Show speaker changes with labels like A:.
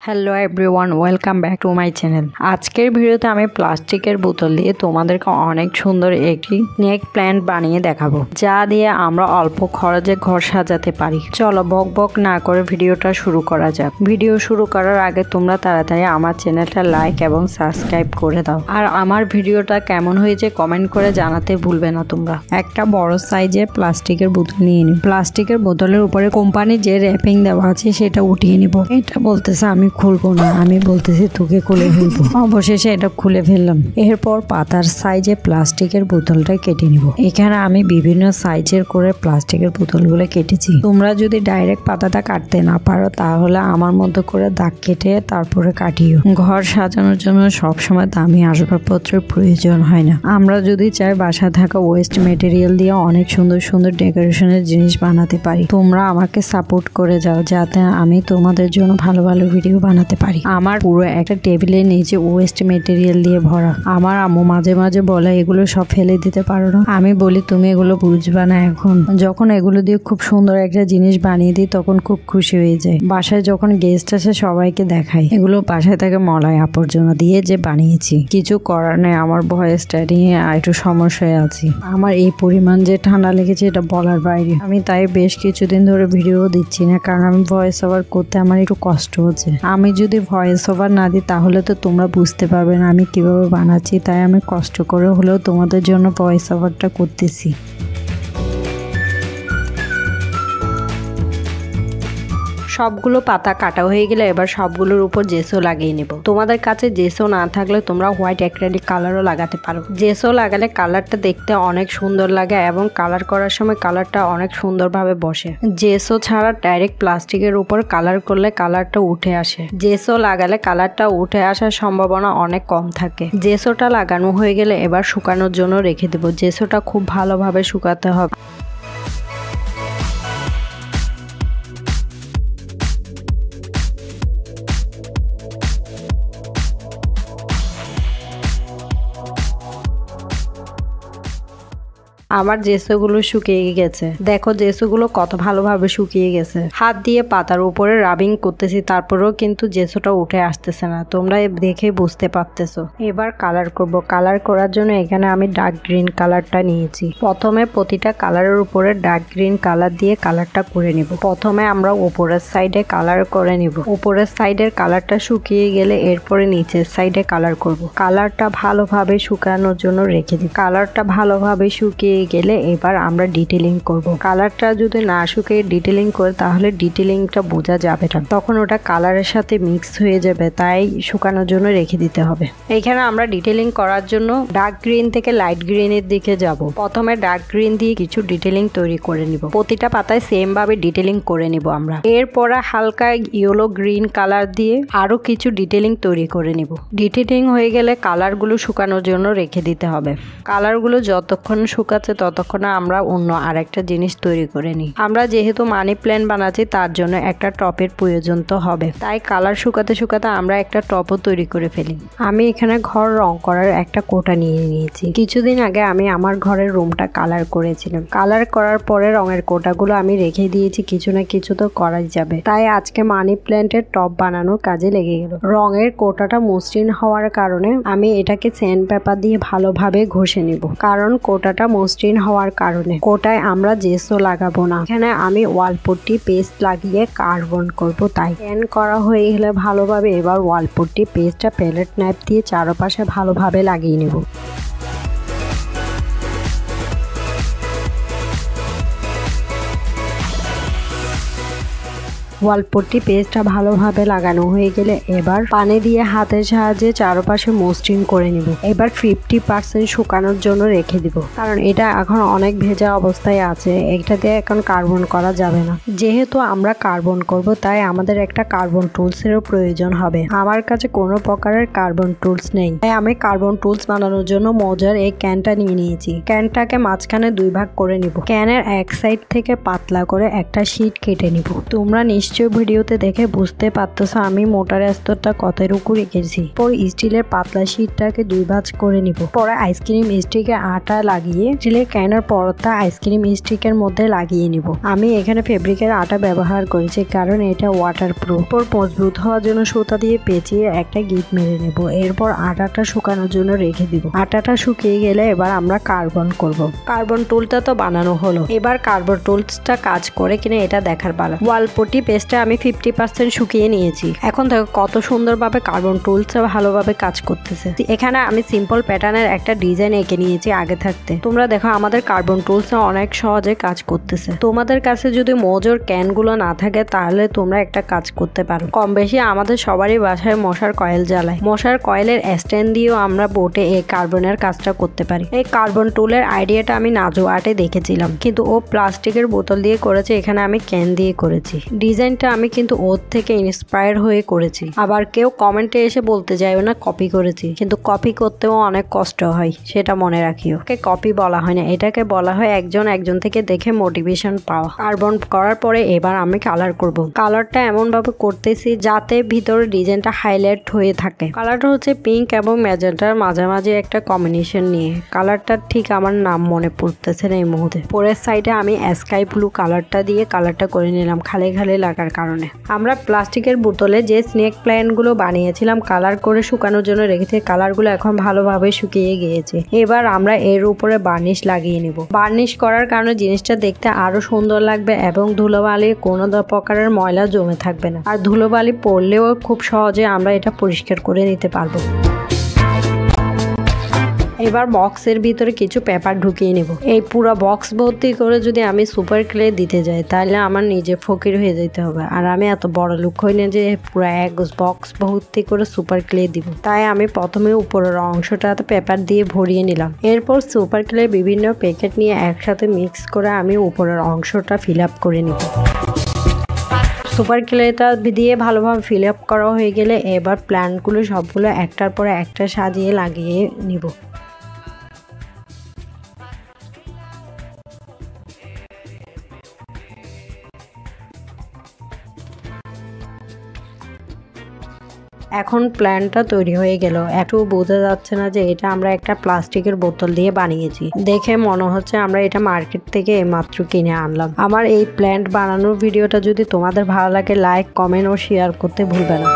A: Hello everyone, welcome back to my channel. আজকের ভিডিওতে আমি প্লাস্টিকের বোতল দিয়ে তোমাদেরকে অনেক সুন্দর একটি স্নেক প্ল্যান্ট বানিয়ে দেখাবো, যা দিয়ে আমরা অল্প খরচে ঘর সাজাতে পারি। চলো বক বক না করে ভিডিওটা শুরু করা যাক। ভিডিও শুরু করার আগে তোমরা তাড়াতাড়ি আমার চ্যানেলটা লাইক এবং সাবস্ক্রাইব করে দাও, আর আমার ভিডিওটা কেমন হয়েছে কমেন্ট করে জানাতে ভুলবে না তোমরা। একটা বড় সাইজের প্লাস্টিকের বোতল নিয়ে নিই। প্লাস্টিকের বোতলের উপরে কোম্পানির যে র্যাপিং দেওয়া আছে সেটা উঠিয়ে নিব। এটা বলতেছে আমি খুলবো না, আমি বলতেছি তোকে খুলে ফেলবো। অবশেষে এটা খুলে ফেললাম। এরপর পাতার সাইজে প্লাস্টিকের বোতলটা কেটে নিব। এখানে আমি বিভিন্ন সাইজের করে প্লাস্টিকের বোতলগুলো কেটেছি। তোমরা যদি ডাইরেক্ট পাতাটা কাটতে না পারো তাহলে আমার মতো করে দাগ কেটে তারপরে কাটিও। ঘর সাজানোর জন্য সবসময় দামি আসবাবপত্রের প্রয়োজন হয় না। আমরা যদি চাই বাসায় থাকা ওয়েস্ট মেটেরিয়াল দিয়ে অনেক সুন্দর সুন্দর ডেকোরেশনের জিনিস বানাতে পারি। তোমরা আমাকে সাপোর্ট করে যাও যাতে আমি তোমাদের জন্য ভালো ভালো ভিডিও বানাতে পারি। আমার পুরো একটা টেবিলের নিচে ওয়েস্ট মেটেরিয়াল দিয়ে ভরা। আমার আম্মু মাঝে মাঝে বলে এগুলো সব ফেলে দিতে পারো না। আমি বলি তুমি এগুলো বুঝবা না এখন। যখন এগুলো দিয়ে খুব সুন্দর একটা জিনিস বানিয়ে দিই তখন খুব খুশি হয়ে যায়। বাসায় যখন গেস্ট আসে সবাইকে দেখাই এগুলো বাসায় থেকে মলয় আবর্জনা দিয়ে যে বানিয়েছি। কিছু করার নেই, আমার ভয়েসটা নিয়ে একটু সমস্যায় আছি। আমার এই পরিমাণ যে ঠান্ডা লেগেছে এটা বলার বাইরে। আমি তাই বেশ কিছুদিন ধরে ভিডিও দিচ্ছি না, কারণ আমি ভয়েস ওভার করতে আমার একটু কষ্ট হচ্ছে। আমি যদি ভয়েস ওভার না দিই তাহলে তো তোমরা বুঝতে পারবে না আমি কিভাবে বানাচ্ছি, তাই আমি কষ্ট করে হলেও তোমাদের জন্য ভয়েস ওভারটা করতেছি। সবগুলো পাতা কাটা হয়ে গেলে এবার সবগুলোর উপর জেসো লাগিয়ে নেব। তোমাদের কাছে জেসো না থাকলে তোমরা হোয়াইট অ্যাক্রিলিক কালারও লাগাতে পারো। জেসো লাগালে কালারটা দেখতে অনেক সুন্দর লাগে এবং কালার করার সময় কালারটা অনেক সুন্দরভাবে বসে। জেসো ছাড়া ডাইরেক্ট প্লাস্টিকের উপর কালার করলে কালারটা উঠে আসে। জেসো লাগালে কালারটা উঠে আসার সম্ভাবনা অনেক কম থাকে। জেসোটা লাগানো হয়ে গেলে এবার শুকানোর জন্য রেখে দেব। জেসোটা খুব ভালোভাবে শুকাতে হবে। আমার জেসোগুলো শুকিয়ে গেছে। দেখো জেসোগুলো কত ভালোভাবে শুকিয়ে গেছে। হাত দিয়ে পাতার উপরে রাবিং করতেছি, তারপরেও কিন্তু জেসোটা উঠে আসতেছে না। তোমরা দেখে বুঝতে পারতেছো। এবার কালার করব। কালার করার জন্য এখানে আমি ডার্ক গ্রিন কালারটা নিয়েছি। প্রথমে প্রতিটা কালারের উপরে ডার্ক গ্রিন কালার দিয়ে কালারটা করে নিব। প্রথমে আমরা উপরের সাইডে কালার করে নিব। উপরের সাইডের কালারটা শুকিয়ে গেলে এরপরে নিচের সাইডে কালার করব। কালারটা ভালোভাবে শুকানোর জন্য রেখে দিই। কালারটা ভালোভাবে শুকিয়ে গেলে এবার আমরা ডিটেলিং করব। কালারটা যদি না শুকিয়ে ডিটেলিং করে তাহলে ডিটেলিংটা বোঝা যাবে না, তখন ওটা কালারের সাথে মিক্স হয়ে যাবে, তাই শুকানোর জন্য রেখে দিতে হবে। এখানে আমরা ডিটেলিং করার জন্য ডার্ক গ্রিন থেকে লাইট গ্রিনের দিকে যাব। প্রথমে ডার্ক গ্রিন দিয়ে কিছু ডিটেলিং তৈরি করে নিব। প্রতিটা পাতায় সেম ভাবে ডিটেলিং করে নিব আমরা। এরপর হালকা ইয়েলো গ্রিন কালার দিয়ে আরো কিছু ডিটেলিং তৈরি করে নিব। ডিটেলিং হয়ে গেলে কালারগুলো শুকানোর জন্য রেখে দিতে হবে। কালারগুলো যতক্ষণ শুকাচ্ছে ততক্ষণ আমরা অন্য আরেকটা জিনিস তৈরি করে নিই। আমরা যেহেতু মানি প্ল্যান্ট বানাচ্ছি তার জন্য একটা টপের প্রয়োজন তো হবে, তাই কালার শুকাতে শুকাতে আমরা একটা টপও তৈরি করে ফেলি। আমি এখানে ঘর রং করার একটা কোটা নিয়ে নিয়েছি। কিছুদিন আগে আমি আমার ঘরের রুমটা কালার করেছিলাম। কালার করার পরে রঙের কোটাগুলো আমি রেখে দিয়েছি, কিছু না কিছু তো করাই যাবে, তাই আজকে মানি প্ল্যান্টের টপ বানানোর কাজে লেগে গেল। রঙের কোটাটা মসৃণ হওয়ার কারণে আমি এটাকে স্যান্ড পেপার দিয়ে ভালোভাবে ঘষে নিব, কারণ কোটাটা মসৃণ হওয়ার কারণে। কোটায় আমরা জেসো লাগাবো না, এখানে আমি ওয়ালপট্টি পেস্ট লাগিয়ে কার্বন করব। তাই প্যান করা হয়ে গেলে ভালোভাবে এবার ওয়ালপট্টি পেস্টটা প্যালেট নাইফ দিয়ে চারপাশে ভালোভাবে লাগিয়ে নেব। ওয়ালপট্টি পেস্টটা ভালোভাবে লাগানো হয়ে গেলে এবার পানি দিয়ে হাতের সাহায্যে চারপাশে মসৃণ করে নিব। এবার 50% শুকানোর জন্য রেখে দিব, কারণ এটা এখন অনেক ভেজা অবস্থায় আছে। এটাতে এখন কার্বন করা যাবে না। যেহেতু আমরা কার্বন করব তাই আমাদের একটা কার্বন টুলসেরও প্রয়োজন হবে। আমার কাছে কোনো প্রকারের কার্বন টুলস নেই, তাই আমি কার্বন টুলস বানানোর জন্য মজার এই ক্যানটা নিয়ে নিয়েছি। ক্যানটাকে মাঝখানে দুই ভাগ করে নিব। ক্যানের এক সাইড থেকে পাতলা করে একটা শীট কেটে নিব। তোমরা নিশ্চয়ই ভিডিওতে দেখে বুঝতে পারতেছো আমি মোটার স্তরটা কতটুকু রেখেছি। পর স্টিলের পাতলা শীটটাকে 2 ভাঁজ করে নিব। পরে আইসক্রিম স্টিকে আটা লাগিয়ে স্টিলের ক্যানের পরতা আইসক্রিম স্টিকের মধ্যে লাগিয়ে নিব। আমি এখানে ফেব্রিকের আটা ব্যবহার করেছি কারণ এটা ওয়াটারপ্রুফ। পর মজবুত হওয়ার জন্য সুতা দিয়ে পেঁচিয়ে একটা গিট মেরে নেব। এরপর আটাটা শুকানোর জন্য রেখে দিব। আটাটা শুকিয়ে গেলে এবার আমরা কার্বন করব। কার্বন টুলটা তো বানানো হলো, এবার কার্বন টুলসটা কাজ করে কিনা এটা দেখার পালা। ওয়াল পটি পেস্টটা আমি 50% শুকিয়ে নিয়েছি। এখন দেখো কত সুন্দরভাবে কার্বন টুলস ভালোভাবে কাজ করতেছে। এখানে আমি সিম্পল প্যাটার্নের একটা ডিজাইন এঁকে নিয়েছি আগে থাকতে। তোমরা দেখো আমাদের কার্বন টুলস অনেক সহজে কাজ করতেছে। তোমাদের কাছে যদি মোজোর ক্যানগুলো না থাকে তাহলে তোমরা একটা কাজ করতে পারো। কম বেশি আমাদের সবারই বাসায় মশার কয়েল জ্বালায়। মশার কয়েলের স্ট্যান্ড দিয়েও আমরা বোটে এই কার্বনের কাজটা করতে পারি। এই কার্বন টুলের আইডিয়াটা আমি নাজু আর্টে দেখেছিলাম, কিন্তু ও প্লাস্টিকের বোতল দিয়ে করেছে, এখানে আমি ক্যান দিয়ে করেছি। ডিজাইনটা আমি কিন্তু ওর থেকে ইন্সপায়ার হয়ে করেছি। আবার কেউ কমেন্টে এসে বলতে যাইও না কপি করেছি, কিন্তু কপি করতেও অনেক কষ্ট হয়, সেটা মনে রাখিও। ওকে কপি বলা হয় না, এটাকে বলা হয় একজন থেকে দেখে মোটিভেশন পাওয়া। কার্বন করার পরে এবার আমি কালার করব। কালারটা এমন ভাবে করতেছি যাতে ভিতরে ডিজাইনটা হাইলাইট হয়ে থাকে। কালারটা হচ্ছে পিঙ্ক এবং ম্যাজেন্টার মাঝামাঝি একটা কম্বিনেশন নিয়ে। কালারটা ঠিক আমার নাম মনে পড়তেছে না এই মুহূর্তে। পরের সাইডে আমি স্কাই ব্লু কালারটা দিয়ে কালারটা করে নিলাম খালি খালি লাগার কারণে। আমরা প্লাস্টিকের বোতলে যে স্নেক প্ল্যান্ট গুলো বানিয়েছিলাম কালার করে শুকানোর জন্য রেখেছি, কালারগুলো এখন ভালোভাবে শুকিয়ে গিয়েছে। এবার আমরা এর উপরে বার্নিশ লাগিয়ে নিব। বার্নিশ করার কারণে জিনিসটা দেখতে আরো সুন্দর লাগবে এবং ধুলোবালি কোনো প্রকারের ময়লা জমে থাকবে না। আর ধুলোবালি পড়লেও খুব সহজে আমরা এটা পরিষ্কার করে নিতে পারবো। এবার বক্সের ভিতরে কিছু পেপার ঢুকিয়ে নেব। এই পুরো বক্স ভর্তি করে যদি আমি সুপার ক্লে দিতে যাই তাহলে আমার নিজে ফকির হয়ে যেতে হবে, আর আমি এত বড় লোক হই না যে পুরো এক বক্স ভর্তি করে সুপার ক্লে দিব। তাই আমি প্রথমে উপরের অংশটাতে পেপার দিয়ে ভরিয়ে নিলাম। এরপর সুপার ক্লে বিভিন্ন প্যাকেট নিয়ে একসাথে মিক্স করে আমি উপরের অংশটা ফিল আপ করে নিব। সুপার ক্লেটা দিয়ে ভালোভাবে ফিল আপ করা হয়ে গেলে এবার প্ল্যান্টগুলো সবগুলো একটার পর একটা সাজিয়ে লাগিয়ে নিব। এখন প্ল্যানটা তৈরি হয়ে গেল। একটু বোঝা যাচ্ছে না যে এটা আমরা একটা প্লাস্টিকের বোতল দিয়ে বানিয়েছি। দেখে মনে হচ্ছে আমরা এটা মার্কেট থেকে মাত্র কিনে আনলাম। আমার এই প্ল্যান্ট বানানোর ভিডিওটা যদি তোমাদের ভালো লাগে লাইক, কমেন্ট ও শেয়ার করতে ভুলবে না।